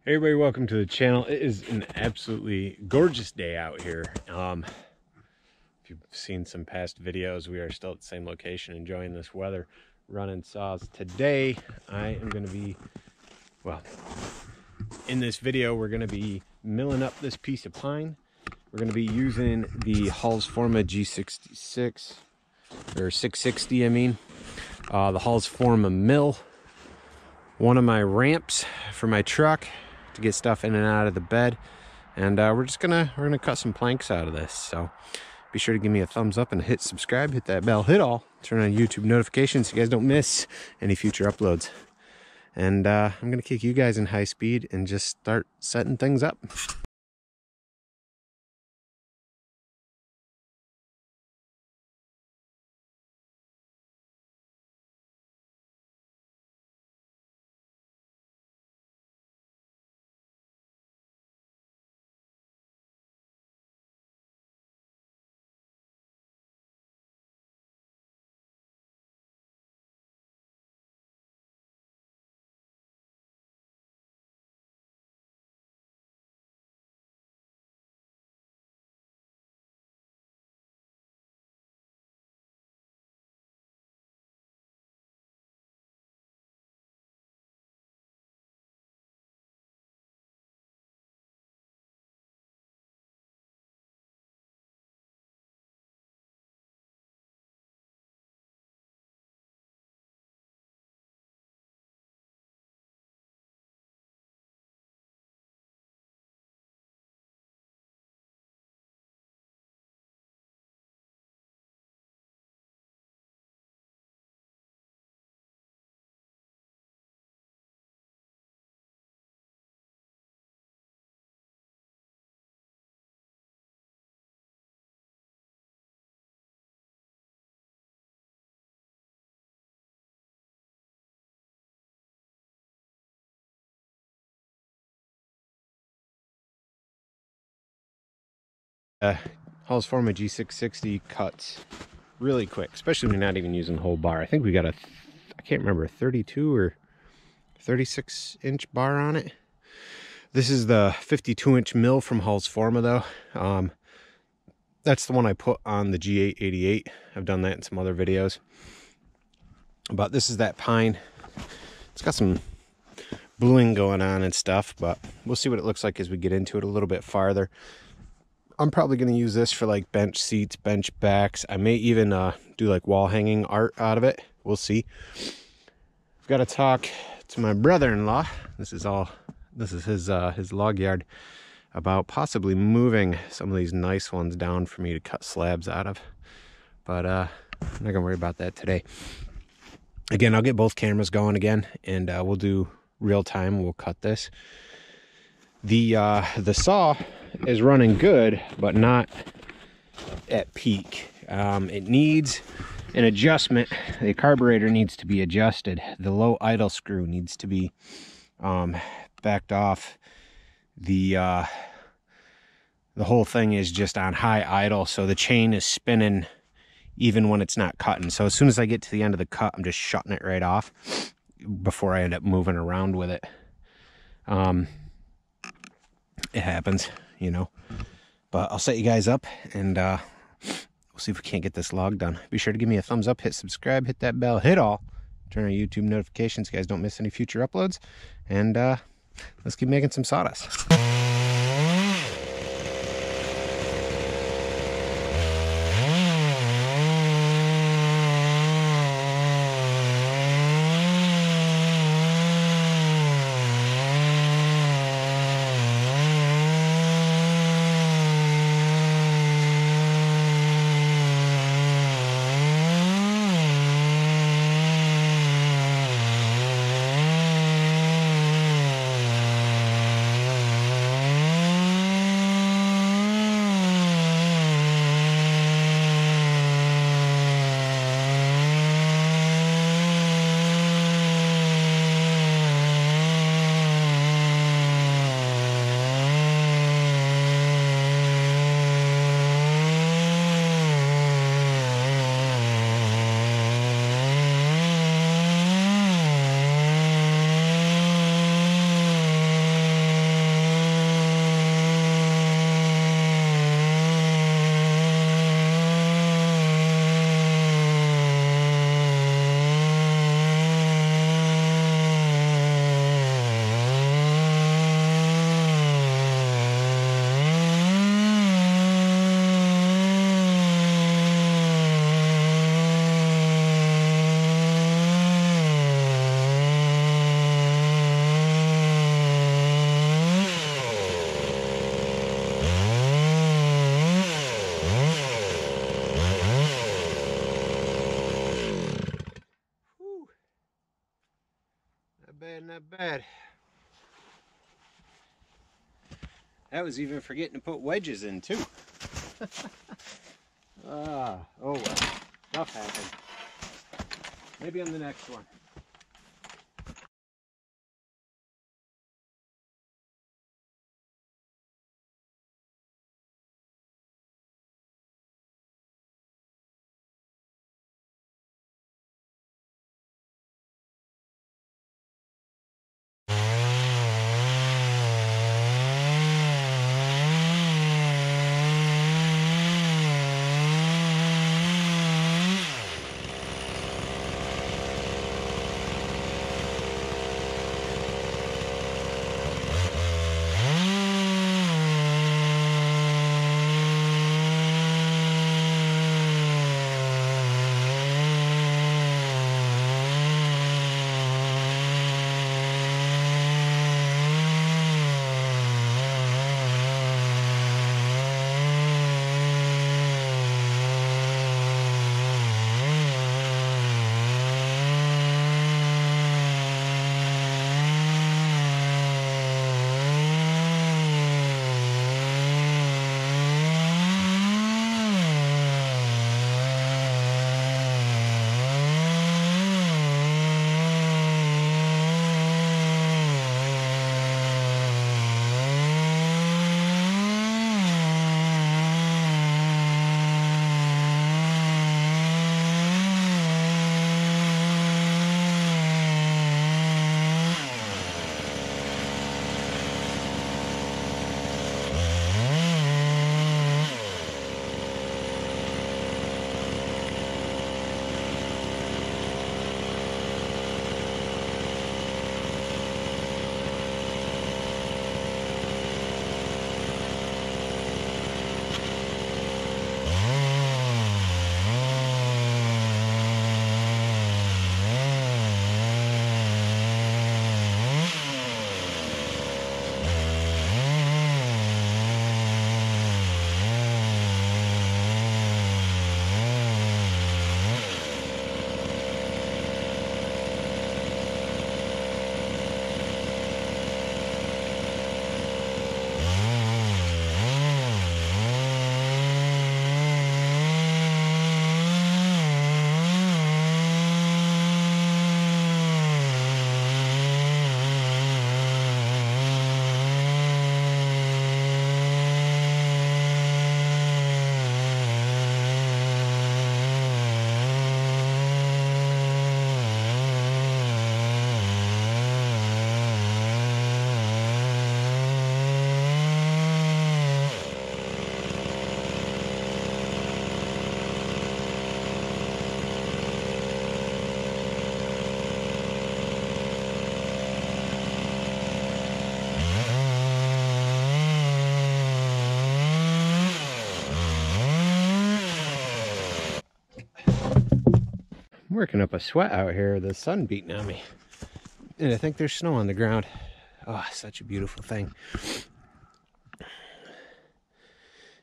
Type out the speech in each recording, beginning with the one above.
Hey everybody, welcome to the channel. It is an absolutely gorgeous day out here. If you've seen some past videos, we are still at the same location enjoying this weather, running saws. Today I am going to be, in this video we're going to be milling up this piece of pine. We're going to be using the Holzfforma G660 or 660, the Holzfforma mill. One of my ramps for my truck to get stuff in and out of the bed, and we're gonna cut some planks out of this. So be sure to give me a thumbs up and hit subscribe, hit that bell, hit all, turn on YouTube notifications so you guys don't miss any future uploads. And I'm gonna kick you guys in high speed and just start setting things up. Holzfforma G660 cuts really quick, especially when you're not even using the whole bar. I think we got I can't remember, a 32 or 36 inch bar on it. This is the 52-inch mill from Holzfforma though. That's the one I put on the G888. I've done that in some other videos. But this is that pine. It's got some bluing going on and stuff, but we'll see what it looks like as we get into it a little bit farther. I'm probably going to use this for like bench seats, bench backs. I may even do like wall hanging art out of it. We'll see. I've got to talk to my brother-in-law. This is his log yard, about possibly moving some of these nice ones down for me to cut slabs out of. But I'm not gonna worry about that today. Again, I'll get both cameras going again, and we'll do real time. We'll cut this. The saw is running good, but not at peak. It needs an adjustment. The carburetor needs to be adjusted. The low idle screw needs to be backed off. The whole thing is just on high idle, so the chain is spinning even when it's not cutting. So as soon as I get to the end of the cut, I'm just shutting it right off before I end up moving around with it. It happens, you know. But I'll set you guys up, and we'll see if we can't get this log done. Be sure to give me a thumbs up, hit subscribe, hit that bell, hit all, turn on YouTube notifications so you guys don't miss any future uploads. And let's keep making some sawdust. that bad. That was even forgetting to put wedges in too. Oh well, stuff happened. Maybe on the next one. I'm working up a sweat out here, the sun beating on me. And I think there's snow on the ground. Oh, such a beautiful thing.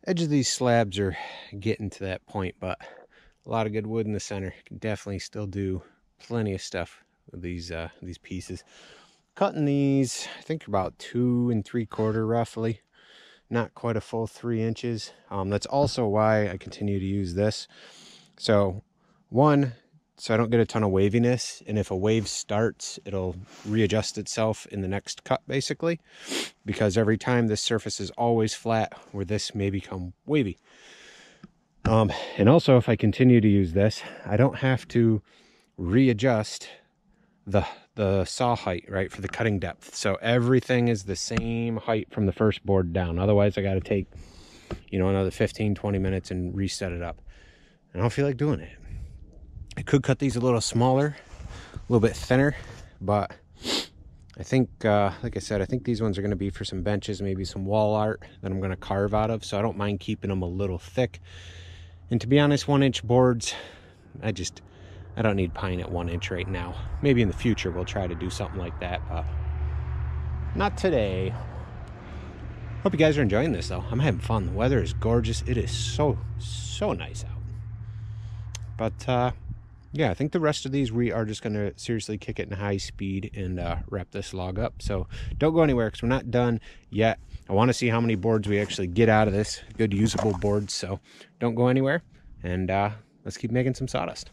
Edge of these slabs are getting to that point, but a lot of good wood in the center. Can definitely still do plenty of stuff with these pieces. Cutting these, I think about 2 3/4 roughly. Not quite a full 3 inches. That's also why I continue to use this. So, one, so I don't get a ton of waviness, and if a wave starts, it'll readjust itself in the next cut, basically, because every time this surface is always flat, where this may become wavy. And also, if I continue to use this, I don't have to readjust the saw height, right, for the cutting depth. So everything is the same height from the first board down. Otherwise, I got to take, you know, another 15-20 minutes and reset it up. I don't feel like doing it. I could cut these a little smaller, a little bit thinner, but I think, like I said, I think these ones are going to be for some benches, maybe some wall art that I'm going to carve out of, so I don't mind keeping them a little thick. And to be honest, 1-inch boards, I don't need pine at 1 inch right now. Maybe in the future we'll try to do something like that, but not today. Hope you guys are enjoying this, though. I'm having fun. The weather is gorgeous. It is so nice out. But yeah, I think the rest of these we are just going to seriously kick it in high speed and wrap this log up. So don't go anywhere because we're not done yet. I want to see how many boards we actually get out of this. Good usable boards. So don't go anywhere, and let's keep making some sawdust.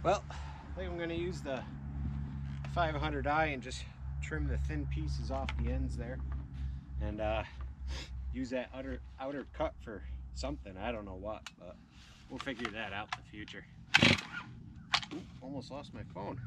Well, I think I'm going to use the 500i and just trim the thin pieces off the ends there, and use that outer cut for something. I don't know what, but we'll figure that out in the future. Ooh, almost lost my phone.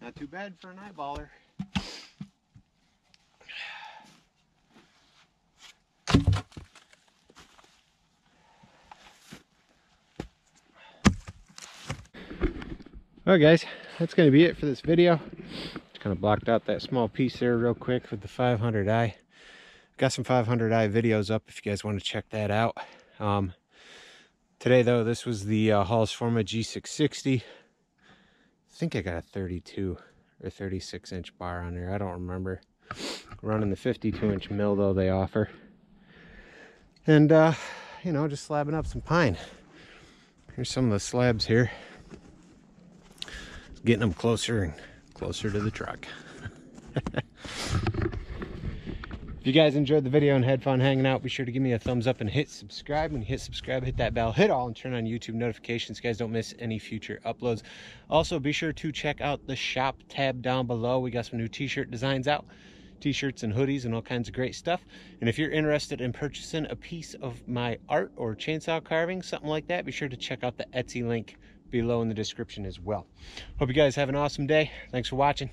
Not too bad for an eyeballer. Well guys, that's going to be it for this video. Just kind of blocked out that small piece there real quick with the 500i. Got some 500i videos up if you guys want to check that out. Today though, this was the Holzfforma G660. I think I got a 32 or 36 inch bar on there. I don't remember. Running the 52 inch mill though they offer. And you know, just slabbing up some pine. Here's some of the slabs here. Getting them closer and closer to the truck. If you guys enjoyed the video and had fun hanging out, be sure to give me a thumbs up and hit subscribe. When you hit subscribe, hit that bell, hit all, and turn on YouTube notifications so you guys don't miss any future uploads. Also, be sure to check out the shop tab down below. We got some new t-shirt designs out, t-shirts and hoodies and all kinds of great stuff. And if you're interested in purchasing a piece of my art or chainsaw carving, something like that, be sure to check out the Etsy link below in the description as well. Hope you guys have an awesome day. Thanks for watching.